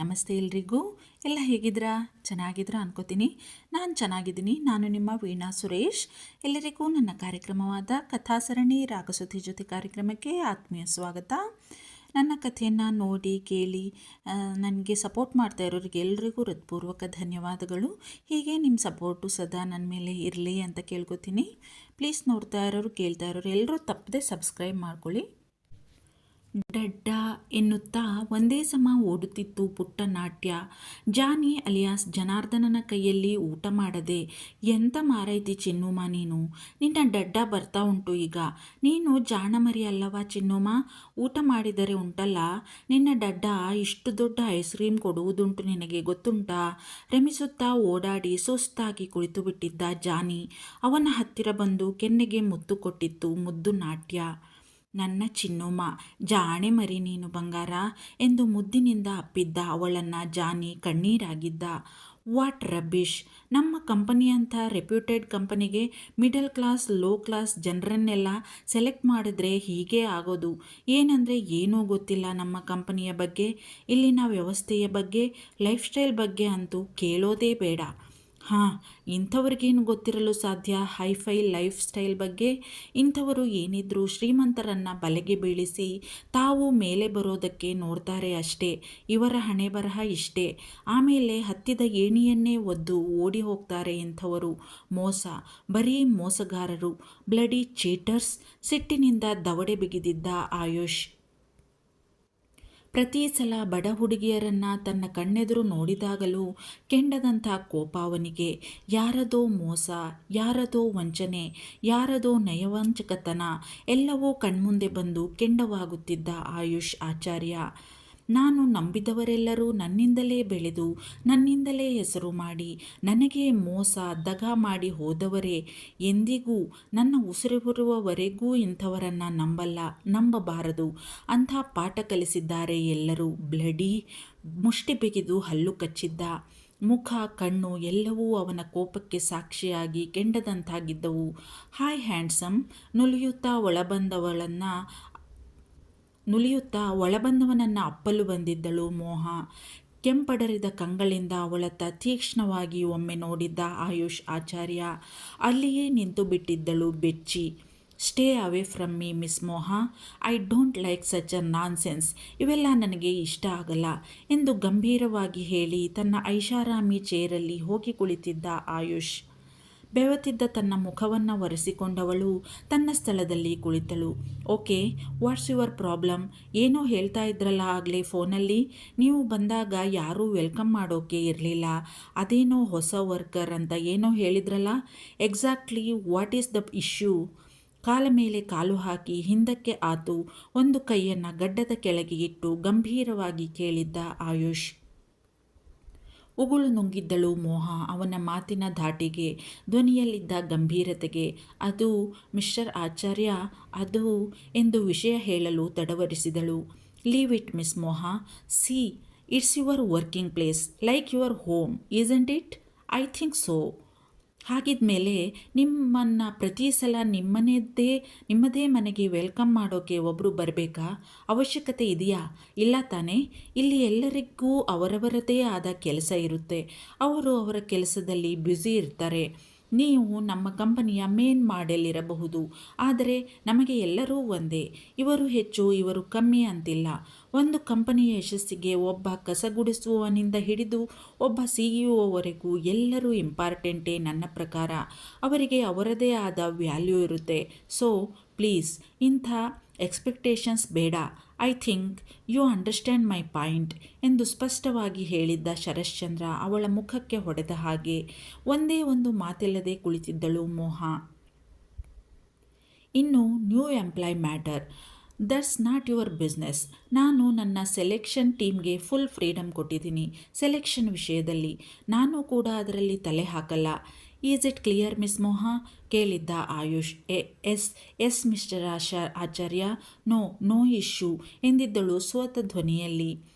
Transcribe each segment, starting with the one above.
ನಮಸ್ತೆ ಎಲ್ರಿಗೂ. ಎಲ್ಲ ಹೇಗಿದ್ದೀರಾ? ಚೆನ್ನಾಗಿದ್ದೀರಾ ಅನ್ಕೋತೀನಿ. ನಾನು ಚೆನ್ನಾಗಿದ್ದೀನಿ. ನಾನು ನಿಮ್ಮ ವೀಣಾ ಸುರೇಶ್. ಎಲ್ಲರಿಗೂ ನನ್ನ ಕಾರ್ಯಕ್ರಮವಾದ ಕಥಾಸರಣಿ ರಾಗಸುದ್ದಿ ಜೊತೆ ಕಾರ್ಯಕ್ರಮಕ್ಕೆ ಆತ್ಮೀಯ ಸ್ವಾಗತ. ನನ್ನ ಕಥೆಯನ್ನು ನೋಡಿ ಕೇಳಿ ನನಗೆ ಸಪೋರ್ಟ್ ಮಾಡ್ತಾ ಇರೋರಿಗೆ ಎಲ್ರಿಗೂ ಹೃತ್ಪೂರ್ವಕ ಧನ್ಯವಾದಗಳು. ಹೀಗೆ ನಿಮ್ಮ ಸಪೋರ್ಟು ಸದಾ ನನ್ನ ಮೇಲೆ ಇರಲಿ ಅಂತ ಕೇಳ್ಕೊತೀನಿ. ಪ್ಲೀಸ್ ನೋಡ್ತಾ ಇರೋರು ಕೇಳ್ತಾ ಇರೋರು ಎಲ್ಲರೂ ತಪ್ಪದೆ ಸಬ್ಸ್ಕ್ರೈಬ್ ಮಾಡ್ಕೊಳ್ಳಿ. ಡಡ್ಡ ಎನ್ನುತ್ತಾ ಒಂದೇ ಸಮ ಓಡುತ್ತಿತ್ತು ಪುಟ್ಟ ನಾಟ್ಯ. ಜಾನಿ ಅಲಿಯಾಸ್ ಜನಾರ್ದನನ ಕೈಯಲ್ಲಿ ಊಟ ಮಾಡದೆ, ಎಂಥ ಮಾರೈತಿ ಚಿನ್ನುಮ ನೀನು, ನಿನ್ನ ಡಡ್ಡ ಬರ್ತಾ ಉಂಟು ಈಗ. ನೀನು ಜಾಣಮರಿ ಅಲ್ಲವಾ ಚಿನ್ನುಮ? ಊಟ ಮಾಡಿದರೆ ಉಂಟಲ್ಲ ನಿನ್ನ ಡಡ್ಡ ಇಷ್ಟು ದೊಡ್ಡ ಐಸ್ ಕ್ರೀಮ್ ಕೊಡುವುದುಂಟು, ನಿನಗೆ ಗೊತ್ತುಂಟಾ? ರಮಿಸುತ್ತಾ ಓಡಾಡಿ ಸುಸ್ತಾಗಿ ಕುಳಿತು ಬಿಟ್ಟಿದ್ದ ಜಾನಿ ಅವನ ಹತ್ತಿರ ಬಂದು ಕೆನ್ನೆಗೆ ಮುತ್ತು ಕೊಟ್ಟಿತ್ತು ಮುದ್ದು ನಾಟ್ಯ. ನನ್ನ ಚಿನ್ನುಮ, ಜಾಣೆ ಮರಿ ನೀನು ಬಂಗಾರ ಎಂದು ಮುದ್ದಿನಿಂದ ಅಪ್ಪಿದ್ದ ಅವಳನ್ನು ಜಾನಿ ಕಣ್ಣೀರಾಗಿದ್ದ. What rubbish! ನಮ್ಮ ಕಂಪನಿಯಂಥ ರೆಪ್ಯೂಟೆಡ್ ಕಂಪನಿಗೆ ಮಿಡಲ್ ಕ್ಲಾಸ್ ಲೋ ಕ್ಲಾಸ್ ಜನರನ್ನೆಲ್ಲ ಸೆಲೆಕ್ಟ್ ಮಾಡಿದ್ರೆ ಹೀಗೆ ಆಗೋದು. ಏನಂದರೆ ಏನೂ ಗೊತ್ತಿಲ್ಲ ನಮ್ಮ ಕಂಪನಿಯ ಬಗ್ಗೆ, ಇಲ್ಲಿನ ವ್ಯವಸ್ಥೆಯ ಬಗ್ಗೆ, ಲೈಫ್ ಸ್ಟೈಲ್ ಬಗ್ಗೆ ಅಂತೂ ಕೇಳೋದೇ ಬೇಡ. ಹಾಂ, ಇಂಥವ್ರಿಗೇನು ಗೊತ್ತಿರಲು ಸಾಧ್ಯ ಹೈಫೈ ಲೈಫ್ ಸ್ಟೈಲ್ ಬಗ್ಗೆ? ಇಂಥವರು ಏನಿದ್ರೂ ಶ್ರೀಮಂತರನ್ನು ಬಲೆಗೆ ಬೀಳಿಸಿ ತಾವು ಮೇಲೆ ಬರೋದಕ್ಕೆ ನೋಡ್ತಾರೆ ಅಷ್ಟೇ. ಇವರ ಹಣೆ ಬರಹ ಇಷ್ಟೇ. ಆಮೇಲೆ ಹತ್ತಿದ ಏಣಿಯನ್ನೇ ಒದ್ದು ಓಡಿ ಹೋಗ್ತಾರೆ ಇಂಥವರು. ಮೋಸ, ಬರೀ ಮೋಸಗಾರರು, ಬ್ಲಡಿ ಚೀಟರ್ಸ್. ಸಿಟ್ಟಿನಿಂದ ದವಡೆ ಬಿಗಿದಿದ್ದ ಆಯುಷ್. ಪ್ರತಿ ಸಲ ಬಡ ಹುಡುಗಿಯರನ್ನು ತನ್ನ ಕಣ್ಣೆದುರು ನೋಡಿದಾಗಲೂ ಕೆಂಡದಂಥ ಕೋಪ ಅವನಿಗೆ. ಯಾರದೋ ಮೋಸ, ಯಾರದೋ ವಂಚನೆ, ಯಾರದೋ ನಯವಂಚಕತನ ಎಲ್ಲವೂ ಕಣ್ಮುಂದೆ ಬಂದು ಕೆಂಡವಾಗುತ್ತಿದ್ದ ಆಯುಷ್ ಆಚಾರ್ಯ. ನಾನು ನಂಬಿದವರೆಲ್ಲರೂ ನನ್ನಿಂದಲೇ ಬೆಳೆದು ನನ್ನಿಂದಲೇ ಹೆಸರು ಮಾಡಿ ನನಗೆ ಮೋಸ ದಗ ಮಾಡಿ ಹೋದವರೇ. ಎಂದಿಗೂ ನನ್ನ ಉಸಿರುವರೆಗೂ ಇಂಥವರನ್ನು ನಂಬಬಾರದು ಅಂಥ ಪಾಠ ಕಲಿಸಿದ್ದಾರೆ ಎಲ್ಲರೂ. ಬ್ಲಡಿ ಮುಷ್ಟಿ ಬಿಗಿದು ಹಲ್ಲು ಕಚ್ಚಿದ್ದ. ಮುಖ ಕಣ್ಣು ಎಲ್ಲವೂ ಅವನ ಕೋಪಕ್ಕೆ ಸಾಕ್ಷಿಯಾಗಿ ಕೆಂಡದಂತಾಗಿದ್ದವು. ಹಾಯ್ ಹ್ಯಾಂಡ್ಸಮ್, ನುಲಿಯುತ್ತಾ ಒಳಬಂದವನನ್ನು ಅಪ್ಪಲು ಬಂದಿದ್ದಳು ಮೋಹ. ಕೆಂಪಡರಿದ ಕಂಗಳಿಂದ ಅವಳತ್ತ ತೀಕ್ಷ್ಣವಾಗಿ ಒಮ್ಮೆ ನೋಡಿದ್ದ ಆಯುಷ್ ಆಚಾರ್ಯ. ಅಲ್ಲಿಯೇ ನಿಂತು ಬಿಟ್ಟಿದ್ದಳು ಬೆಚ್ಚಿ. Stay away from me miss Moha, I don't like such a nonsense. ಇವೆಲ್ಲ ನನಗೆ ಇಷ್ಟ ಆಗಲ್ಲ ಎಂದು ಗಂಭೀರವಾಗಿ ಹೇಳಿ ತನ್ನ ಐಷಾರಾಮಿ ಚೇರಲ್ಲಿ ಹೋಗಿ ಕುಳಿತಿದ್ದ ಆಯುಷ್. ಬೆವತಿದ್ದ ತನ್ನ ಮುಖವನ್ನು ಒರೆಸಿಕೊಂಡವಳು ತನ್ನ ಸ್ಥಳದಲ್ಲಿ ಕುಳಿತಳು. Okay, what's your problem? ಏನೋ ಹೇಳ್ತಾ ಇದ್ರಲ್ಲ ಆಗಲೇ ಫೋನಲ್ಲಿ. ನೀವು ಬಂದಾಗ ಯಾರೂ ವೆಲ್ಕಮ್ ಮಾಡೋಕೆ ಇರಲಿಲ್ಲ, ಅದೇನೋ ಹೊಸ ವರ್ಕರ್ ಅಂತ ಏನೋ ಹೇಳಿದ್ರಲ್ಲ. Exactly what is the issue? ಕಾಲ ಮೇಲೆ ಕಾಲು ಹಾಕಿ ಹಿಂದಕ್ಕೆ ಆತು ಒಂದು ಕೈಯನ್ನು ಗಡ್ಡದ ಕೆಳಗೆ ಇಟ್ಟು ಗಂಭೀರವಾಗಿ ಕೇಳಿದ್ದ ಆಯುಷ್. ಉಗುಳು ನುಂಗಿದ್ದಳು ಮೋಹ ಅವನ ಮಾತಿನ ಧಾಟಿಗೆ, ಧ್ವನಿಯಲ್ಲಿದ್ದ ಗಂಭೀರತೆಗೆ. ಅದು ಮಿಸ್ಟರ್ ಆಚಾರ್ಯ, ಅದು ಎಂದು ವಿಷಯ ಹೇಳಲು ತಡವರಿಸಿದಳು. Leave it miss Moha. See, it's your working place, like your home, isn't it? I think so. ಹಾಗಿದ್ಮೇಲೆ ನಿಮ್ಮನ್ನು ಪ್ರತಿ ಸಲ ನಿಮ್ಮದೇ ಮನೆಗೆ ವೆಲ್ಕಮ್ ಮಾಡೋಕ್ಕೆ ಒಬ್ಬರು ಬರಬೇಕಾ? ಅವಶ್ಯಕತೆ ಇದೆಯಾ? ಇಲ್ಲ ತಾನೇ? ಇಲ್ಲಿ ಎಲ್ಲರಿಗೂ ಅವರವರದೇ ಆದ ಕೆಲಸ ಇರುತ್ತೆ. ಅವರು ಅವರ ಕೆಲಸದಲ್ಲಿ ಬ್ಯುಸಿ ಇರ್ತಾರೆ. ನೀವು ನಮ್ಮ ಕಂಪನಿಯ ಮೇನ್ ಮಾಡೆಲ್ ಇರಬಹುದು, ಆದರೆ ನಮಗೆ ಎಲ್ಲರೂ ಒಂದೇ. ಇವರು ಹೆಚ್ಚು ಇವರು ಕಮ್ಮಿ ಅಂತಿಲ್ಲ. ಒಂದು ಕಂಪನಿಯ ಯಶಸ್ಸಿಗೆ ಒಬ್ಬ ಕಸಗುಡಿಸುವವನಿಂದ ಹಿಡಿದು ಒಬ್ಬ CEO ಎಲ್ಲರೂ ಇಂಪಾರ್ಟೆಂಟೇ ನನ್ನ ಪ್ರಕಾರ. ಅವರಿಗೆ ಅವರದೇ ಆದ ವ್ಯಾಲ್ಯೂ ಇರುತ್ತೆ. ಸೊ ಪ್ಲೀಸ್ ಇಂಥ ಎಕ್ಸ್ಪೆಕ್ಟೇಷನ್ಸ್ ಬೇಡ. I think you understand my point ಎಂದು ಸ್ಪಷ್ಟವಾಗಿ ಹೇಳಿದ್ದ ಶರಶ್ಚಂದ್ರ ಅವಳ ಮುಖಕ್ಕೆ ಹೊಡೆದ ಹಾಗೆ. ಒಂದೇ ಒಂದು ಮಾತಿಲ್ಲದೆ ಕುಳಿತಿದ್ದಳು ಮೋಹ. ಇನ್ನು new employee matter, that's not your business. ನಾನು ನನ್ನ ಸೆಲೆಕ್ಷನ್ ಟೀಮ್ಗೆ ಫುಲ್ ಫ್ರೀಡಮ್ ಕೊಟ್ಟಿದ್ದೀನಿ. ಸೆಲೆಕ್ಷನ್ ವಿಷಯದಲ್ಲಿ ನಾನು ಕೂಡ ಅದರಲ್ಲಿ ತಲೆ ಹಾಕಲ್ಲ. ಈಸ್ ಇಟ್ ಕ್ಲಿಯರ್ ಮಿಸ್ ಮೋಹ? ಕೇಳಿದ್ದ ಆಯುಷ್. ಎಸ್ ಮಿಸ್ಟರ್ ಆಚಾರ್ಯ, ನೋ ಇಶ್ಯೂ ಎಂದಿದ್ದಳು ಸ್ವತ ಧ್ವನಿಯಲ್ಲಿ.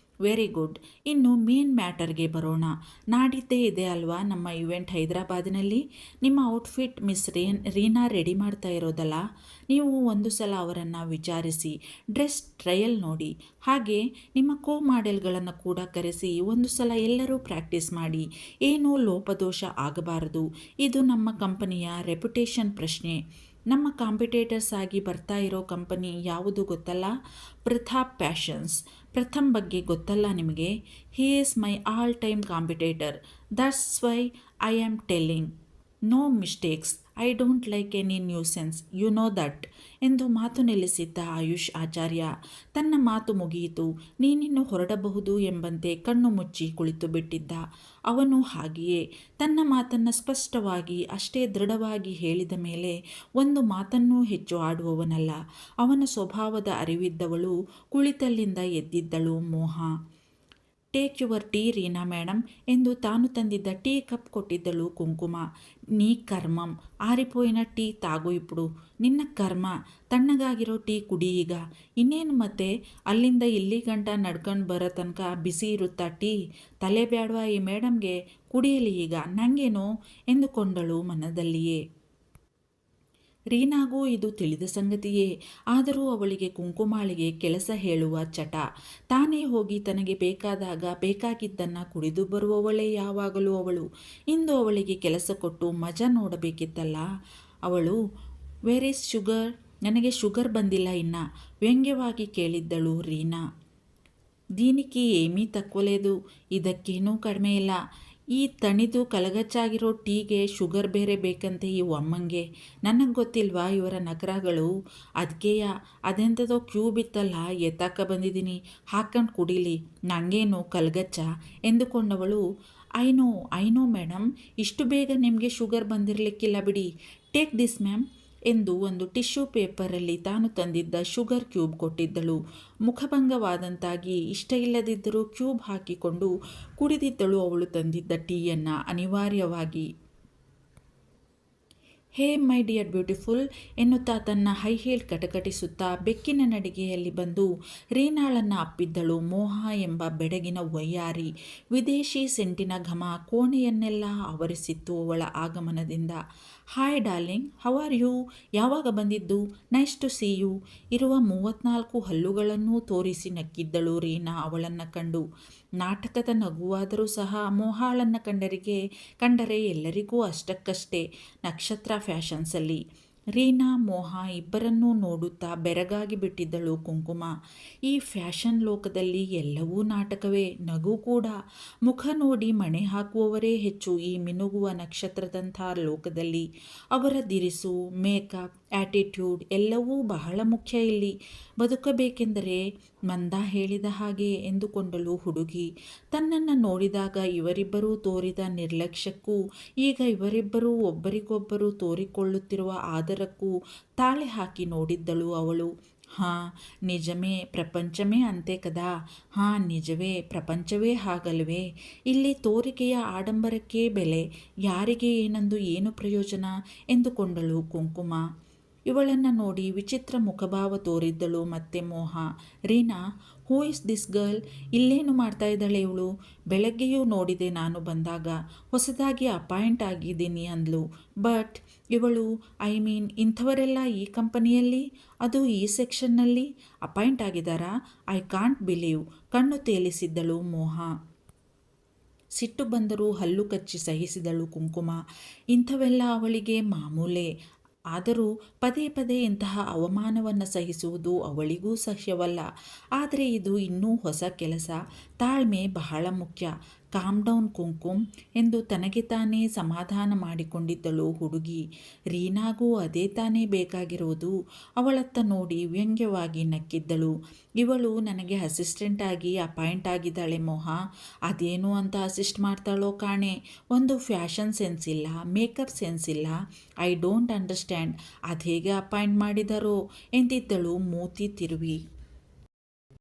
Very good. ಇನ್ನು ಮೇನ್ ಮ್ಯಾಟರ್ಗೆ ಬರೋಣ. ನಾಡಿದ್ದೇ ಇದೆ ಅಲ್ವಾ ನಮ್ಮ ಇವೆಂಟ್ ಹೈದರಾಬಾದಿನಲ್ಲಿ. ನಿಮ್ಮ ಔಟ್ಫಿಟ್ ಮಿಸ್ ರೀನಾ ರೆಡಿ ಮಾಡ್ತಾ ಇರೋದಲ್ಲ, ನೀವು ಒಂದು ಸಲ ಅವರನ್ನು ವಿಚಾರಿಸಿ ಡ್ರೆಸ್ ಟ್ರಯಲ್ ನೋಡಿ. ಹಾಗೆ ನಿಮ್ಮ ಕೋ ಮಾಡೆಲ್ಗಳನ್ನು ಕೂಡ ಕರೆಸಿ ಒಂದು ಸಲ ಎಲ್ಲರೂ ಪ್ರಾಕ್ಟೀಸ್ ಮಾಡಿ. ಏನೂ ಲೋಪದೋಷ ಆಗಬಾರದು. ಇದು ನಮ್ಮ ಕಂಪನಿಯ ರೆಪ್ಯುಟೇಷನ್ ಪ್ರಶ್ನೆ. ನಮ್ಮ ಕಾಂಪಿಟೇಟರ್ಸ್ ಆಗಿ ಬರ್ತಾ ಇರೋ ಕಂಪನಿ ಯಾವುದು ಗೊತ್ತಲ್ಲ? ಪ್ರತಾಪ್ ಫ್ಯಾಷನ್ಸ್. ಪ್ರಥಮ್ ಬಗ್ಗೆ ಗೊತ್ತಲ್ಲ ನಿಮಗೆ? He is my all time competitor. That's why I am telling. No mistakes. I don't like any nuisance, you know that ಎಂದು ಮಾತು ನಿಲ್ಲಿಸಿದ್ದ ಆಯುಷ್ ಆಚಾರ್ಯ. ತನ್ನ ಮಾತು ಮುಗಿಯಿತು, ನೀನಿನ್ನು ಹೊರಡಬಹುದು ಎಂಬಂತೆ ಕಣ್ಣು ಮುಚ್ಚಿ ಕುಳಿತು ಬಿಟ್ಟಿದ್ದ. ಅವನು ಹಾಗೆಯೇ ತನ್ನ ಮಾತನ್ನು ಸ್ಪಷ್ಟವಾಗಿ ಅಷ್ಟೇ ದೃಢವಾಗಿ ಹೇಳಿದ ಮೇಲೆ ಒಂದು ಮಾತನ್ನೂ ಹೆಚ್ಚು ಆಡುವವನಲ್ಲ. ಅವನ ಸ್ವಭಾವದ ಅರಿವಿದ್ದವಳು ಕುಳಿತಲ್ಲಿಂದ ಎದ್ದಿದ್ದಳು ಮೋಹ. Take your tea Reena madam ಎಂದು ತಾನು ತಂದಿದ್ದ ಟೀ ಕಪ್ ಕೊಟ್ಟಿದ್ದಳು ಕುಂಕುಮ. ನೀ ಕರ್ಮಂ, ಆರಿಪೋಯಿನ ಟೀ ತಾಗು ಇಪ್ಪಡು. ನಿನ್ನ ಕರ್ಮ, ತಣ್ಣಗಾಗಿರೋ ಟೀ ಕುಡಿ ಈಗ. ಇನ್ನೇನು ಮತ್ತೆ ಅಲ್ಲಿಂದ ಇಲ್ಲಿ ಗಂಟ ನಡ್ಕೊಂಡು ಬರೋ ತನಕ ಬಿಸಿ ಇರುತ್ತಾ ಟೀ? ತಲೆ ಬ್ಯಾಡ್ವಾ ಈ ಮೇಡಮ್ಗೆ, ಕುಡಿಯಲಿ ಈಗ, ನಂಗೇನು ಎಂದುಕೊಂಡಳು ಮನದಲ್ಲಿಯೇ. ರೀನಾಗೂ ಇದು ತಿಳಿದ ಸಂಗತಿಯೇ. ಆದರೂ ಅವಳಿಗೆ ಕುಂಕುಮಾಳಿಗೆ ಕೆಲಸ ಹೇಳುವ ಚಟ. ತಾನೇ ಹೋಗಿ ತನಗೆ ಬೇಕಾದಾಗ ಬೇಕಾಗಿದ್ದನ್ನು ಕುಡಿದು ಬರುವವಳೇ ಯಾವಾಗಲೂ ಅವಳು. ಇಂದು ಅವಳಿಗೆ ಕೆಲಸ ಕೊಟ್ಟು ಮಜಾ ನೋಡಬೇಕಿತ್ತಲ್ಲ ಅವಳು. Where is sugar? ನನಗೆ ಶುಗರ್ ಬಂದಿಲ್ಲ ಇನ್ನ, ವ್ಯಂಗ್ಯವಾಗಿ ಕೇಳಿದ್ದಳು ರೀನಾ. దీనికి ఏమీ తక్కువ లేదు, ಇದಕ್ಕೇನೂ ಕಡಿಮೆ ಇಲ್ಲ. ಈ ತಣಿದು ಕಲಗಚ್ಚಾಗಿರೋ ಟೀಗೆ ಶುಗರ್ ಬೇರೆ ಬೇಕಂತೆ ಈ ಅಮ್ಮಂಗೆ. ನನಗೆ ಗೊತ್ತಿಲ್ವಾ ಇವರ ನಕರಗಳು? ಅದಕ್ಕೆಯ ಅದೆಂಥದೋ ಕ್ಯೂಬ್ ಇತ್ತಲ್ಲ, ಎತ್ತಾಕ ಬಂದಿದ್ದೀನಿ, ಹಾಕೊಂಡು ಕುಡೀಲಿ, ನನಗೇನು ಕಲ್ಗಚ್ಚ ಎಂದುಕೊಂಡವಳು. ಐ ನೋ ಮೇಡಮ್, ಇಷ್ಟು ಬೇಗ ನಿಮಗೆ ಶುಗರ್ ಬಂದಿರಲಿಕ್ಕಿಲ್ಲ ಬಿಡಿ. ಟೇಕ್ ದಿಸ್ ಮ್ಯಾಮ್ ಎಂದು ಒಂದು ಟಿಶ್ಯೂ ಪೇಪರಲ್ಲಿ ತಾನು ತಂದಿದ್ದ ಶುಗರ್ ಕ್ಯೂಬ್ ಕೊಟ್ಟಿದ್ದಳು. ಮುಖಭಂಗವಾದಂತಾಗಿ ಇಷ್ಟ ಇಲ್ಲದಿದ್ದರೂ ಕ್ಯೂಬ್ ಹಾಕಿಕೊಂಡು ಕುಡಿದಿದ್ದಳು ಅವಳು ತಂದಿದ್ದ ಟೀಯನ್ನು ಅನಿವಾರ್ಯವಾಗಿ. ಹೇ ಮೈ ಡಿಯರ್ ಬ್ಯೂಟಿಫುಲ್ ಎನ್ನುತ್ತಾ ತನ್ನ ಹೈ ಹೀಲ್ ಕಟಕಟಿಸುತ್ತಾ ಬೆಕ್ಕಿನ ನಡಿಗೆಯಲ್ಲಿ ಬಂದು ರೀನಾಳನ್ನು ಅಪ್ಪಿದ್ದಳು ಮೋಹ ಎಂಬ ಬೆಡಗಿನ ವಯ್ಯಾರಿ. ವಿದೇಶಿ ಸೆಂಟಿನ ಘಮ ಕೋಣೆಯನ್ನೆಲ್ಲ ಆವರಿಸಿತ್ತು ಅವಳ ಆಗಮನದಿಂದ. Hi darling, how are you? ಯಾವಾಗ ಬಂದಿದ್ದು? Nice to see you. ಇರುವ 34 ಹಲ್ಲುಗಳನ್ನೂ ತೋರಿಸಿ ನಕ್ಕಿದ್ದಳು ರೀನಾ ಅವಳನ್ನು ಕಂಡು. ನಾಟಕದ ನಗುವಾದರೂ ಸಹ ಮೋಹಾಳನ್ನು ಕಂಡರೆ ಎಲ್ಲರಿಗೂ ಅಷ್ಟಕ್ಕಷ್ಟೇ. ನಕ್ಷತ್ರ ಫ್ಯಾಷನ್ಸಲ್ಲಿ ರೀನಾ ಮೋಹ ಇಬ್ಬರನ್ನೂ ನೋಡುತ್ತಾ ಬೆರಗಾಗಿ ಬಿಟ್ಟಿದ್ದಳು ಕುಂಕುಮ. ಈ ಫ್ಯಾಷನ್ ಲೋಕದಲ್ಲಿ ಎಲ್ಲವೂ ನಾಟಕವೇ, ನಗು ಕೂಡ. ಮುಖ ನೋಡಿ ಮಣೆ ಹಾಕುವವರೇ ಹೆಚ್ಚು ಈ ಮಿನುಗುವ ನಕ್ಷತ್ರದಂಥ ಲೋಕದಲ್ಲಿ. ಅವರ ದಿರಿಸು, ಮೇಕಪ್, ಆ್ಯಟಿಟ್ಯೂಡ್ ಎಲ್ಲವೂ ಬಹಳ ಮುಖ್ಯ ಇಲ್ಲಿ. ಬದುಕಬೇಕೆಂದರೆ ಮಂದ ಹೇಳಿದ ಹಾಗೆ ಎಂದುಕೊಂಡಳು ಹುಡುಗಿ. ತನ್ನನ್ನು ನೋಡಿದಾಗ ಇವರಿಬ್ಬರೂ ತೋರಿದ ನಿರ್ಲಕ್ಷ್ಯಕ್ಕೂ ಈಗ ಇವರಿಬ್ಬರೂ ಒಬ್ಬರಿಗೊಬ್ಬರು ತೋರಿಕೊಳ್ಳುತ್ತಿರುವ ಆದರಕ್ಕೂ ತಾಳೆ ಹಾಕಿ ನೋಡಿದ್ದಳು ಅವಳು. ಹಾಂ, ನಿಜಮೇ, ಪ್ರಪಂಚವೇ ಅಂತೆ ಕದಾ. ಹಾಂ, ನಿಜವೇ, ಪ್ರಪಂಚವೇ ಹಾಗಲ್ವೇ? ಇಲ್ಲಿ ತೋರಿಕೆಯ ಆಡಂಬರಕ್ಕೆ ಬೆಲೆ, ಯಾರಿಗೆ ಏನಂದು ಏನು ಪ್ರಯೋಜನ ಎಂದುಕೊಂಡಳು ಕುಂಕುಮ. ಇವಳನ್ನು ನೋಡಿ ವಿಚಿತ್ರ ಮುಖಭಾವ ತೋರಿದ್ದಳು ಮತ್ತೆ ಮೋಹ. Reena, who is this girl? ಇಲ್ಲೇನು ಮಾಡ್ತಾ ಇದ್ದಾಳೆ ಇವಳು? ಬೆಳಗ್ಗೆಯೂ ನೋಡಿದೆ ನಾನು ಬಂದಾಗ, ಹೊಸದಾಗಿ ಅಪಾಯಿಂಟ್ ಆಗಿದ್ದೀನಿ ಅಂದ್ಲು. ಬಟ್ ಇವಳು, ಇಂಥವರೆಲ್ಲ ಈ ಕಂಪನಿಯಲ್ಲಿ, ಅದು ಈ ಸೆಕ್ಷನ್ನಲ್ಲಿ ಅಪಾಯಿಂಟ್ ಆಗಿದ್ದಾರಾ? I can't believe. ಕಣ್ಣು ತೇಲಿಸಿದ್ದಳು ಮೋಹ. ಸಿಟ್ಟು ಬಂದರೂ ಹಲ್ಲು ಕಚ್ಚಿ ಸಹಿಸಿದಳು ಕುಂಕುಮ. ಇಂಥವೆಲ್ಲ ಅವಳಿಗೆ ಮಾಮೂಲೇ. ಆದರೂ ಪದೇ ಪದೇ ಇಂತಹ ಅವಮಾನವನ್ನು ಸಹಿಸುವುದು ಅವಳಿಗೂ ಸಹ್ಯವಲ್ಲ. ಆದರೆ ಇದು ಇನ್ನೂ ಹೊಸ ಕೆಲಸ. ತಾಳ್ಮೆ ಬಹಳ ಮುಖ್ಯ. ಕಾಮ್ ಡೌನ್ ಕುಂಕುಮ್ ಎಂದು ತನಗೆ ತಾನೇ ಸಮಾಧಾನ ಮಾಡಿಕೊಂಡಿದ್ದಳು ಹುಡುಗಿ. ರೀನಾಗೂ ಅದೇ ತಾನೇ ಬೇಕಾಗಿರುವುದು. ಅವಳತ್ತ ನೋಡಿ ವ್ಯಂಗ್ಯವಾಗಿ ನಕ್ಕಿದ್ದಳು. ಇವಳು ನನಗೆ ಅಸಿಸ್ಟೆಂಟ್ ಆಗಿ ಅಪಾಯಿಂಟ್ ಆಗಿದ್ದಾಳೆ ಮೋಹ. ಅದೇನು ಅಂತ ಅಸಿಸ್ಟ್ ಮಾಡ್ತಾಳೋ ಕಾಣೆ. ಒಂದು ಫ್ಯಾಷನ್ ಸೆನ್ಸ್ ಇಲ್ಲ, ಮೇಕಪ್ ಸೆನ್ಸ್ ಇಲ್ಲ. I don't understand. ಅದು ಹೇಗೆ ಅಪಾಯಿಂಟ್ ಮಾಡಿದಾರೋ ಎಂದಿದ್ದಳು ಮೂತಿ ತಿರುವಿ.